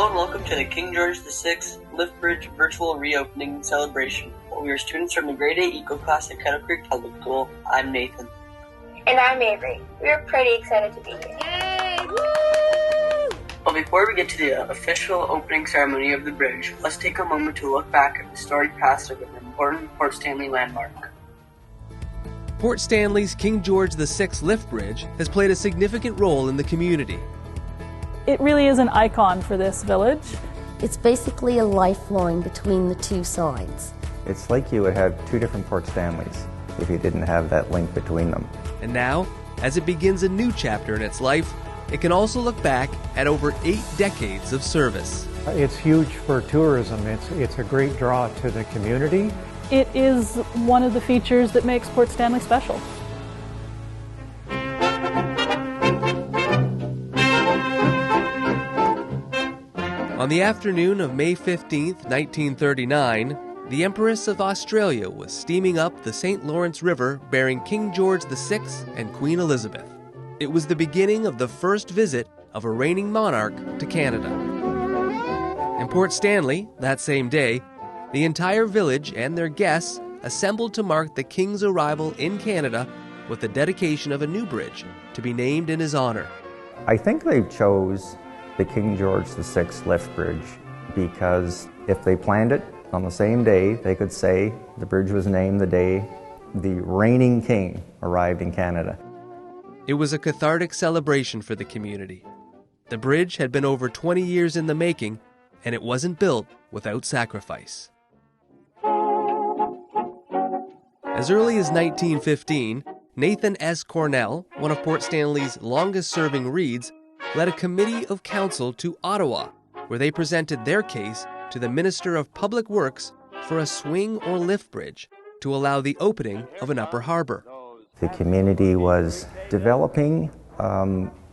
and welcome to the King George VI Lift Bridge virtual reopening celebration. We are students from the Grade 8 Eco class at Kettle Creek Public School. I'm Nathan. And I'm Avery. We are pretty excited to be here. Yay! Woo! Well, before we get to the official opening ceremony of the bridge, let's take a moment to look back at the storied past of an important Port Stanley landmark. Port Stanley's King George VI Lift Bridge has played a significant role in the community. It really is an icon for this village. It's basically a lifeline between the two sides. It's like you would have two different Port Stanleys if you didn't have that link between them. And now, as it begins a new chapter in its life, it can also look back at over 8 decades of service. It's huge for tourism. It's a great draw to the community. It is one of the features that makes Port Stanley special. On the afternoon of May 15, 1939, the Empress of Australia was steaming up the St. Lawrence River bearing King George VI and Queen Elizabeth. It was the beginning of the first visit of a reigning monarch to Canada. In Port Stanley, that same day, the entire village and their guests assembled to mark the King's arrival in Canada with the dedication of a new bridge to be named in his honor. I think they chose the King George VI Lift Bridge because if they planned it on the same day, they could say the bridge was named the day the reigning king arrived in Canada. It was a cathartic celebration for the community. The bridge had been over 20 years in the making, and it wasn't built without sacrifice. As early as 1915, Nathan S. Cornell, one of Port Stanley's longest-serving reeds, led a committee of council to Ottawa, where they presented their case to the Minister of Public Works for a swing or lift bridge to allow the opening of an upper harbor. The community was developing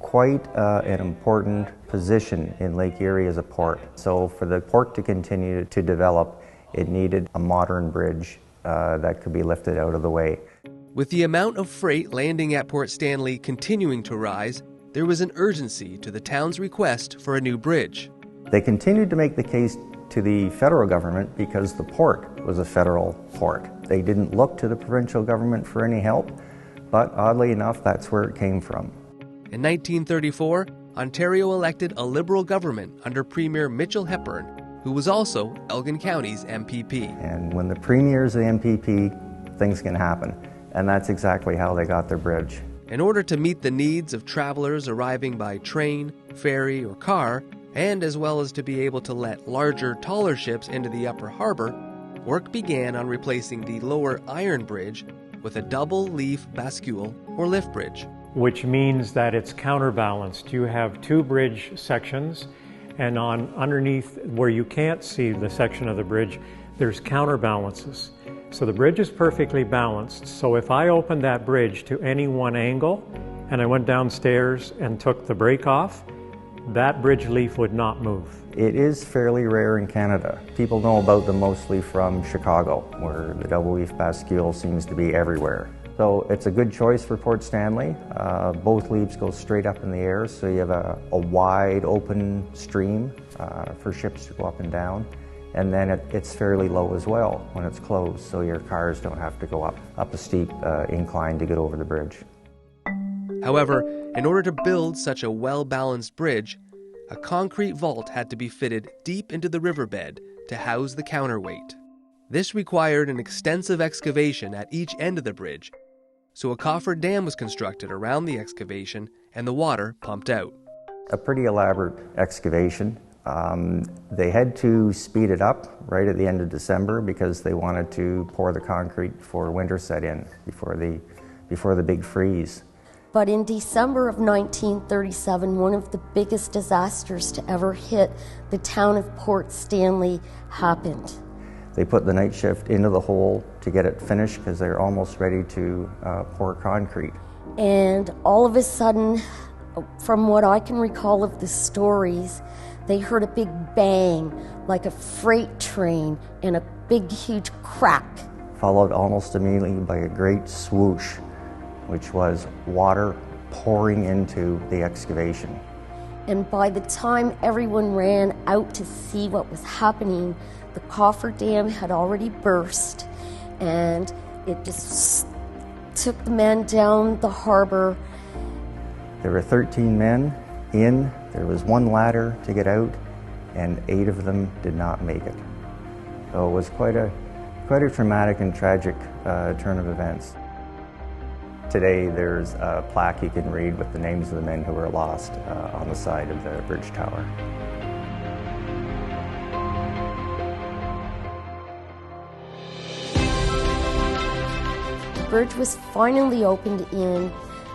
quite an important position in Lake Erie as a port. So for the port to continue to develop, it needed a modern bridge that could be lifted out of the way. With the amount of freight landing at Port Stanley continuing to rise, there was an urgency to the town's request for a new bridge. They continued to make the case to the federal government because the port was a federal port. They didn't look to the provincial government for any help, but oddly enough, that's where it came from. In 1934, Ontario elected a Liberal government under Premier Mitchell Hepburn, who was also Elgin County's MPP. And when the Premier's the MPP, things can happen. And that's exactly how they got their bridge. In order to meet the needs of travelers arriving by train, ferry, or car, and as well as to be able to let larger, taller ships into the upper harbor, work began on replacing the lower iron bridge with a double-leaf bascule or lift bridge. Which means that it's counterbalanced. You have two bridge sections, and underneath where you can't see the section of the bridge, there's counterbalances. So the bridge is perfectly balanced. So if I opened that bridge to any one angle, and I went downstairs and took the brake off, that bridge leaf would not move. It is fairly rare in Canada. People know about them mostly from Chicago, where the double-leaf bascule seems to be everywhere. So it's a good choice for Port Stanley. Both leaves go straight up in the air, so you have a wide open stream for ships to go up and down. And then it's fairly low as well when it's closed, so your cars don't have to go up a steep incline to get over the bridge. However, in order to build such a well-balanced bridge, a concrete vault had to be fitted deep into the riverbed to house the counterweight. This required an extensive excavation at each end of the bridge, so a coffered dam was constructed around the excavation and the water pumped out. A pretty elaborate excavation. They had to speed it up right at the end of December because they wanted to pour the concrete before winter set in, before the big freeze. But in December of 1937, one of the biggest disasters to ever hit the town of Port Stanley happened. They put the night shift into the hole to get it finished because they're almost ready to pour concrete. And all of a sudden, from what I can recall of the stories, they heard a big bang, like a freight train, and a big, huge crack. Followed almost immediately by a great swoosh, which was water pouring into the excavation. And by the time everyone ran out to see what was happening, the cofferdam had already burst, and it just took the men down the harbor. There were 13 men in. There was one ladder to get out, and 8 of them did not make it. So it was quite a traumatic and tragic turn of events. Today there's a plaque you can read with the names of the men who were lost on the side of the bridge tower. The bridge was finally opened in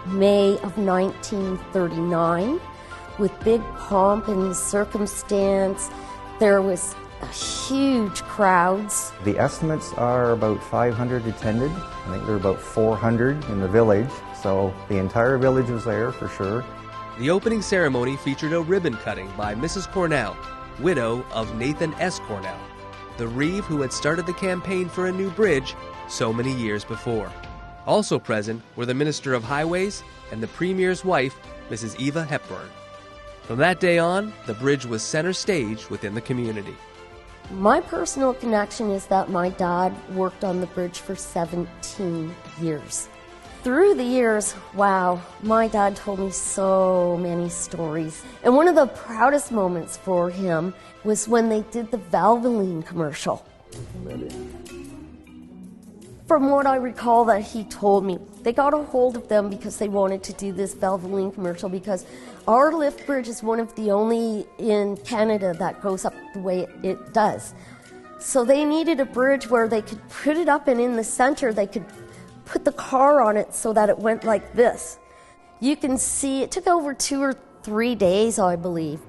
May of 1939 with big pomp and circumstance. There was huge crowds. The estimates are about 500 attended. I think there were about 400 in the village, so the entire village was there for sure. The opening ceremony featured a ribbon cutting by Mrs. Cornell, widow of Nathan S. Cornell, the reeve who had started the campaign for a new bridge so many years before. Also present were the Minister of Highways and the Premier's wife, Mrs. Eva Hepburn. From that day on, the bridge was center stage within the community. My personal connection is that my dad worked on the bridge for 17 years. Through the years, wow, my dad told me so many stories. And one of the proudest moments for him was when they did the Valvoline commercial. From what I recall that he told me, they got a hold of them because they wanted to do this Valvoline commercial because our lift bridge is one of the only in Canada that goes up the way it does. So they needed a bridge where they could put it up, and in the center they could put the car on it so that it went like this. You can see it took over 2 or 3 days, I believe.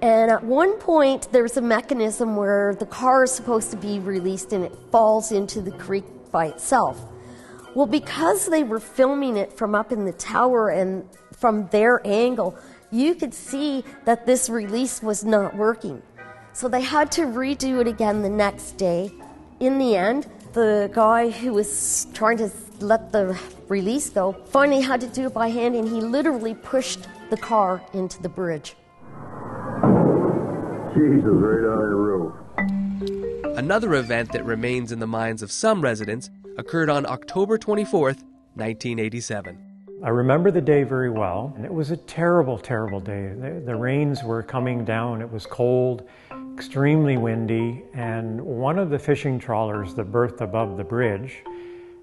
And at one point there's a mechanism where the car is supposed to be released and it falls into the creek by itself. Well, because they were filming it from up in the tower and from their angle, you could see that this release was not working. So they had to redo it again the next day. In the end, the guy who was trying to let the release go finally had to do it by hand, and he literally pushed the car into the bridge. Jesus, right on the roof. Another event that remains in the minds of some residents occurred on October 24th, 1987. I remember the day very well, and it was a terrible, terrible day. The rains were coming down, it was cold, extremely windy, and one of the fishing trawlers that berthed above the bridge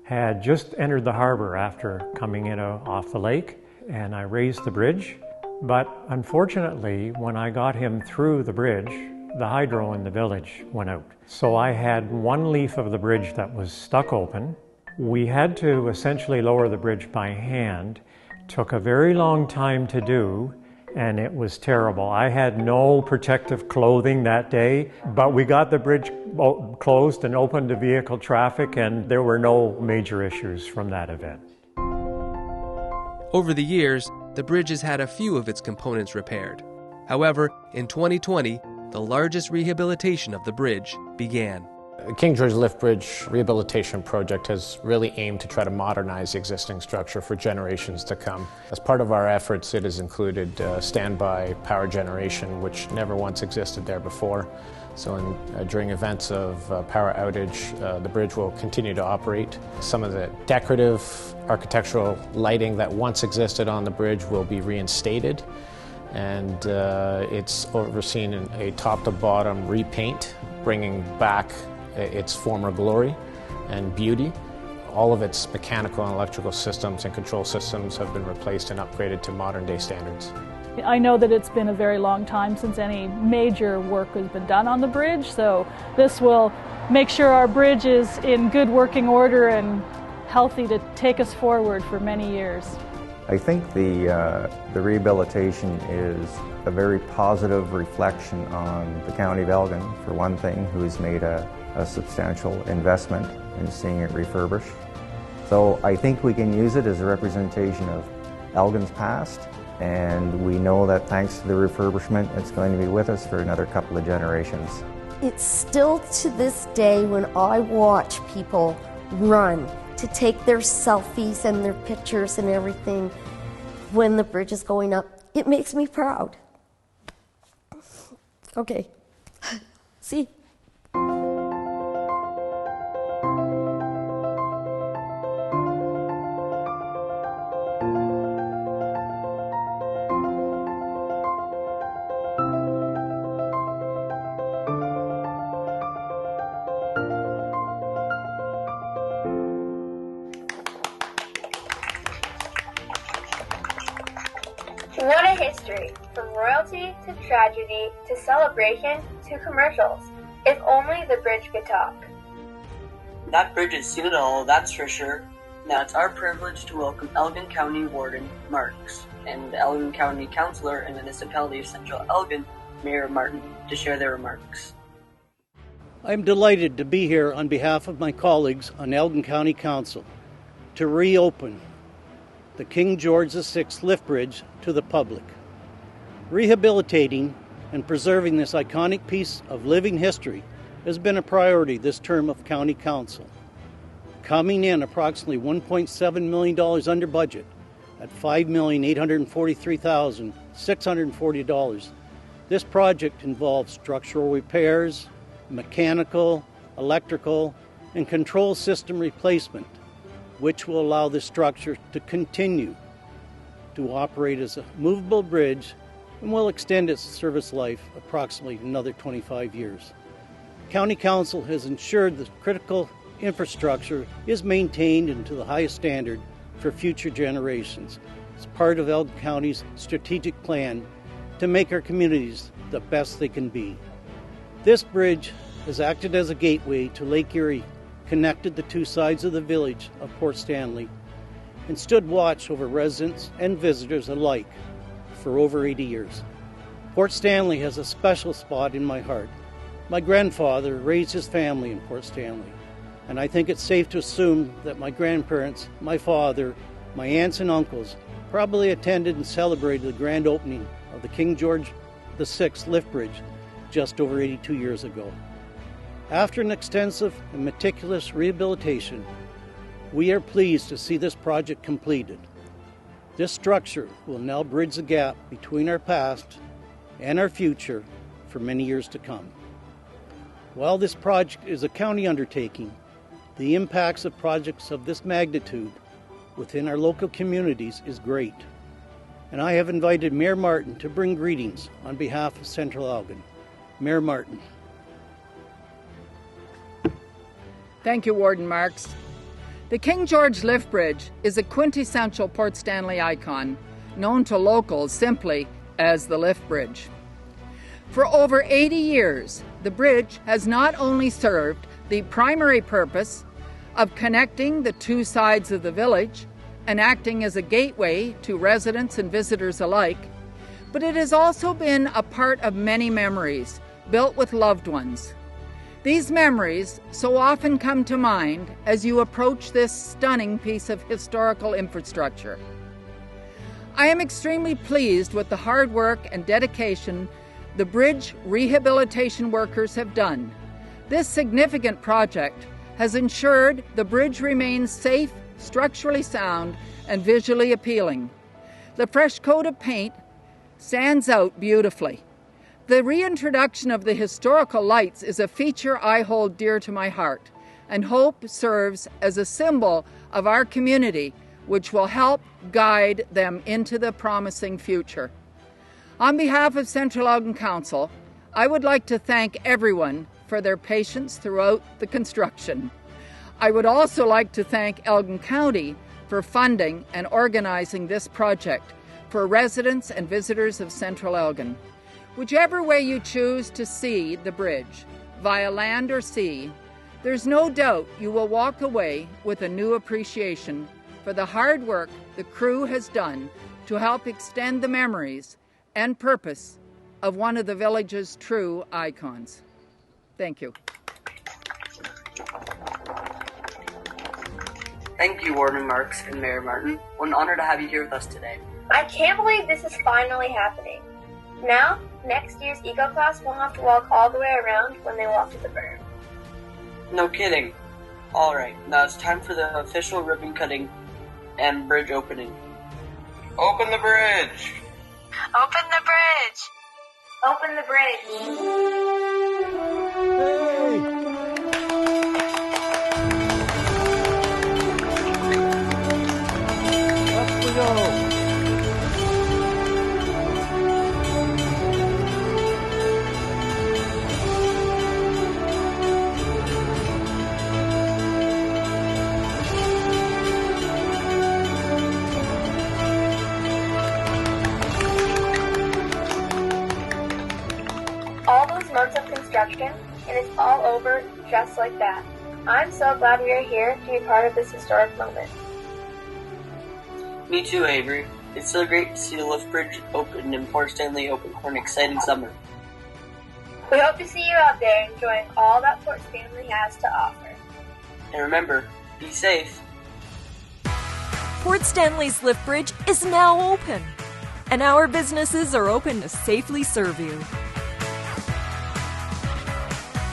had just entered the harbor after coming in off the lake, and I raised the bridge. But unfortunately, when I got him through the bridge, the hydro in the village went out. So I had one leaf of the bridge that was stuck open. We had to essentially lower the bridge by hand. Took a very long time to do, and it was terrible. I had no protective clothing that day, but we got the bridge closed and opened to vehicle traffic, and there were no major issues from that event. Over the years, the bridge has had a few of its components repaired. However, in 2020, the largest rehabilitation of the bridge began. King George Lift Bridge Rehabilitation Project has really aimed to try to modernize the existing structure for generations to come. As part of our efforts, it has included standby power generation, which never once existed there before. So during events of power outage, the bridge will continue to operate. Some of the decorative architectural lighting that once existed on the bridge will be reinstated, and it's overseen in a top-to-bottom repaint, bringing back its former glory and beauty. All of its mechanical and electrical systems and control systems have been replaced and upgraded to modern-day standards. I know that it's been a very long time since any major work has been done on the bridge, so this will make sure our bridge is in good working order and healthy to take us forward for many years. I think the rehabilitation is a very positive reflection on the County of Elgin, for one thing, who's made a substantial investment in seeing it refurbished. So I think we can use it as a representation of Elgin's past, and we know that thanks to the refurbishment, it's going to be with us for another couple of generations. It's still to this day when I watch people run to take their selfies and their pictures and everything when the bridge is going up, it makes me proud. Okay. See? What a history, from royalty to tragedy to celebration to commercials. If only the bridge could talk. That bridge has seen it all, that's for sure. Now it's our privilege to welcome Elgin County Warden Marks and the Elgin County Councilor and the Municipality of Central Elgin, Mayor Martin, to share their remarks. I'm delighted to be here on behalf of my colleagues on Elgin County Council to reopen the King George VI lift bridge to the public. Rehabilitating and preserving this iconic piece of living history has been a priority this term of County Council. Coming in approximately $1.7 million under budget at $5,843,640, this project involves structural repairs, mechanical, electrical, and control system replacement, which will allow the structure to continue to operate as a movable bridge and will extend its service life approximately another 25 years. County Council has ensured the critical infrastructure is maintained and to the highest standard for future generations. It's part of Elgin County's strategic plan to make our communities the best they can be. This bridge has acted as a gateway to Lake Erie, connected the two sides of the village of Port Stanley, and stood watch over residents and visitors alike for over 80 years. Port Stanley has a special spot in my heart. My grandfather raised his family in Port Stanley, and I think it's safe to assume that my grandparents, my father, my aunts and uncles probably attended and celebrated the grand opening of the King George VI lift bridge just over 82 years ago. After an extensive and meticulous rehabilitation, we are pleased to see this project completed. This structure will now bridge the gap between our past and our future for many years to come. While this project is a county undertaking, the impacts of projects of this magnitude within our local communities is great. And I have invited Mayor Martin to bring greetings on behalf of Central Elgin. Mayor Martin. Thank you, Warden Marks. The King George Lift Bridge is a quintessential Port Stanley icon, known to locals simply as the Lift Bridge. For over 80 years, the bridge has not only served the primary purpose of connecting the two sides of the village and acting as a gateway to residents and visitors alike, but it has also been a part of many memories built with loved ones. These memories so often come to mind as you approach this stunning piece of historical infrastructure. I am extremely pleased with the hard work and dedication the bridge rehabilitation workers have done. This significant project has ensured the bridge remains safe, structurally sound, and visually appealing. The fresh coat of paint stands out beautifully. The reintroduction of the historical lights is a feature I hold dear to my heart and hope serves as a symbol of our community, which will help guide them into the promising future. On behalf of Central Elgin Council, I would like to thank everyone for their patience throughout the construction. I would also like to thank Elgin County for funding and organizing this project for residents and visitors of Central Elgin. Whichever way you choose to see the bridge, via land or sea, there's no doubt you will walk away with a new appreciation for the hard work the crew has done to help extend the memories and purpose of one of the village's true icons. Thank you. Thank you, Warden Marks and Mayor Martin. What an honor to have you here with us today. I can't believe this is finally happening. Now, next year's Eco class won't have to walk all the way around when they walk to the berm. No kidding. Alright, now it's time for the official ribbon cutting and bridge opening. Open the bridge! Open the bridge! Open the bridge. Up we go. All those months of construction, and it's all over just like that. I'm so glad we are here to be part of this historic moment. Me too, Avery. It's so great to see the lift bridge open and Port Stanley open for an exciting summer. We hope to see you out there enjoying all that Port Stanley has to offer. And remember, be safe. Port Stanley's lift bridge is now open, and our businesses are open to safely serve you.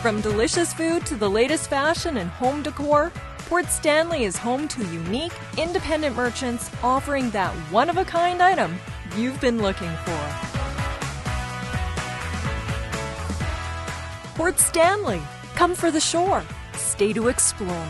From delicious food to the latest fashion and home decor, Port Stanley is home to unique, independent merchants offering that one-of-a-kind item you've been looking for. Port Stanley, come for the shore, stay to explore.